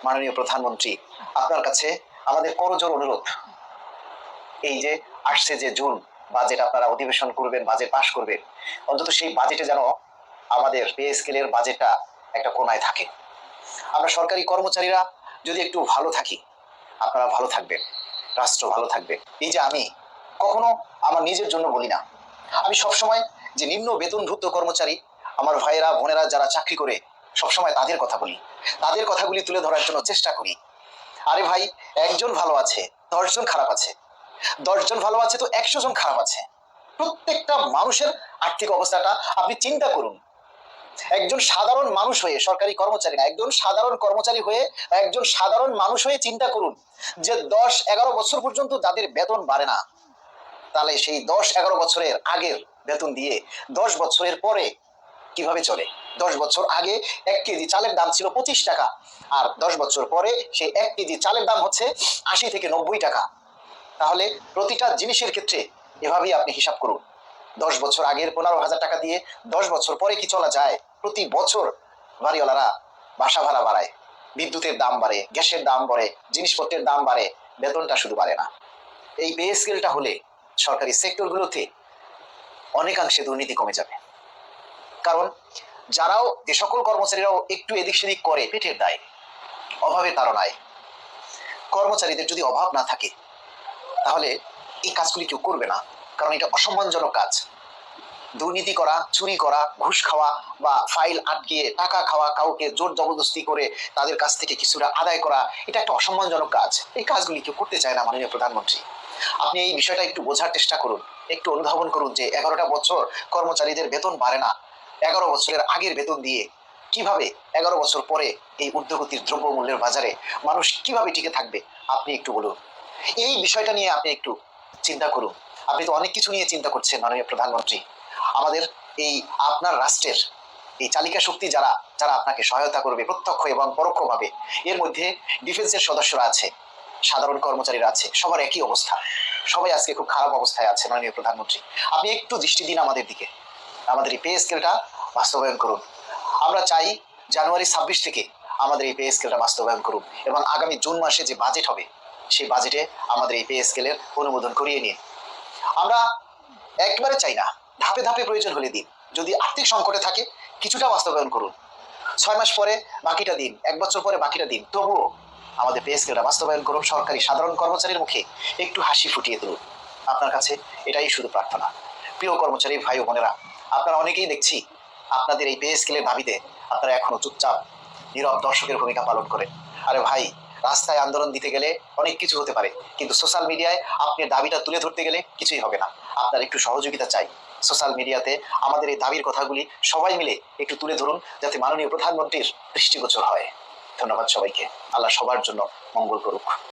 মাননীয় প্রধানমন্ত্রী, আপনার কাছে আমাদের করজোর অনুরোধ, এই যে আসছে যে জুন বাজেট আপনারা অধিবেশন করবেন, বাজেট পাশ করবেন, অন্তত সেই বাজেটে যেন আমাদের পে স্কেলের বাজেটটা একটা কোনায় থাকে। আমরা সরকারি কর্মচারীরা যদি একটু ভালো থাকি, আপনারা ভালো থাকবেন, রাষ্ট্র ভালো থাকবে। এই যে আমি কখনো আমার নিজের জন্য বলি না, আমি সবসময় যে নিম্ন বেতনভুক্ত কর্মচারী আমার ভাইয়েরা বোনেরা যারা চাকরি করে, সবসময় তাদের কথা বলি, তাদের কথাগুলি তুলে ধরার জন্য চেষ্টা করি। আরে ভাই, একজন ভালো আছে, 10 জন খারাপ আছে, 10 জন ভালো আছে তো 100 জন খারাপ আছে। প্রত্যেকটা মানুষের আর্থিক অবস্থাটা আপনি চিন্তা করুন। একজন সাধারণ মানুষ হয়ে, সরকারি কর্মচারী না, একজন সাধারণ কর্মচারী হয়ে, একজন সাধারণ মানুষ হয়ে চিন্তা করুন যে 10-11 বছর পর্যন্ত যাদের বেতন বাড়ে না, তাহলে সেই 10-11 বছরের আগের বেতন দিয়ে 10 বছরের পরে কিভাবে চলে? 10 বছর আগে 1 কেজি চালের দাম ছিল 25 টাকা, আর 10 বছর পরে সেই 1 কেজি চালের দাম হচ্ছে 80 থেকে 90 টাকা। তাহলে প্রতিটা জিনিসের ক্ষেত্রে এভাবেই আপনি হিসাব করুন। 10 বছর আগের 15,000 টাকা দিয়ে 10 বছর পরে কি চলা যায়? প্রতি বছর বাড়িওয়ালারা বাসা ভাড়া বাড়ায়, বিদ্যুতের দাম বাড়ে, গ্যাসের দাম বাড়ে, জিনিসপত্রের দাম বাড়ে, বেতনটা শুধু বাড়ে না। এই পে স্কেলটা হলে সরকারি সেক্টরগুলোতে অনেকাংশে দুর্নীতি কমে যাবে। কারণ যারাও, যে সকল কর্মচারীরাও একটু এদিক সেদিক করে পেটের দায়, অভাবে তাড়নায়, কর্মচারীদের যদি অভাব না থাকে তাহলে এই কাজগুলি কেউ করবে না, কারণ এটা অসম্মানজনক কাজ। দুর্নীতি করা, চুরি করা, ঘুষ খাওয়া বা ফাইল আটকিয়ে টাকা খাওয়া, কাউকে জোর জবরদস্তি করে তাদের কাছ থেকে কিছুটা আদায় করা, এটা একটা অসম্মানজনক কাজ। এই কাজগুলি কেউ করতে চায় না মাননীয় প্রধানমন্ত্রী। আপনি এই বিষয়টা একটু বোঝার চেষ্টা করুন, একটু অনুধাবন করুন যে 11টা বছর কর্মচারীদের বেতন বাড়ে না, 11 বছরের আগের বেতন দিয়ে কিভাবে 11 বছর পরে এই ঊর্ধ্বগতির দ্রব্যমূল্যের বাজারে মানুষ কিভাবে টিকে থাকবে, আপনি একটু বলুন। এই বিষয়টা নিয়ে আপনি একটু চিন্তা করুন। আপনি তো অনেক কিছু নিয়ে চিন্তা করছেন মাননীয় প্রধানমন্ত্রী। আমাদের এই আপনার রাষ্ট্রের এই চালিকা শক্তি যারা যারা আপনাকে সহায়তা করবে প্রত্যক্ষ এবং পরোক্ষভাবে, এর মধ্যে ডিফেন্সের সদস্যরা আছে, সাধারণ কর্মচারীরা আছে, সবার একই অবস্থা। সবাই আজকে খুব খারাপ অবস্থায় আছে মাননীয় প্রধানমন্ত্রী। আপনি একটু দৃষ্টি দিন আমাদের দিকে, আমাদের এই পে স্কেলটা বাস্তবায়ন করুন। আমরা চাই জানুয়ারি 26 থেকে আমাদের এই পে স্কেলটা বাস্তবায়ন করুন, এবং আগামী জুন মাসে যে বাজেট হবে সেই বাজেটে আমাদের এই পে স্কেলের অনুমোদন করিয়ে নিন। আমরা একবারে চাই না, ধাপে ধাপে প্রয়োজন হলে দিন। যদি আর্থিক সংকটে থাকে কিছুটা বাস্তবায়ন করুন, 6 মাস পরে বাকিটা দিন, 1 বছর পরে বাকিটা দিন, তবুও আমাদের পে স্কেলটা বাস্তবায়ন করুন। সরকারি সাধারণ কর্মচারীর মুখে একটু হাসি ফুটিয়ে তুলুন। আপনার কাছে এটাই শুধু প্রার্থনা। প্রিয় কর্মচারী ভাই ও বোনেরা, আপনারা অনেকেই দেখছি আপনাদের এই পে স্কেলের দাবিতে আপনারা এখনো চুপচাপ নীরব দর্শকের ভূমিকা পালন করেন। আরে ভাই, রাস্তায় আন্দোলন দিতে গেলে অনেক কিছু হতে পারে, কিন্তু সোশ্যাল মিডিয়ায় আপনি দাবিটা তুলে ধরতে গেলে কিছুই হবে না। আপনার একটু সহযোগিতা চাই। সোশ্যাল মিডিয়াতে আমাদের এই দাবির কথাগুলি সবাই মিলে একটু তুলে ধরুন, যাতে মাননীয় প্রধানমন্ত্রীর দৃষ্টিগোচর হয়। ধন্যবাদ সবাইকে। আল্লাহ সবার জন্য মঙ্গল করুক।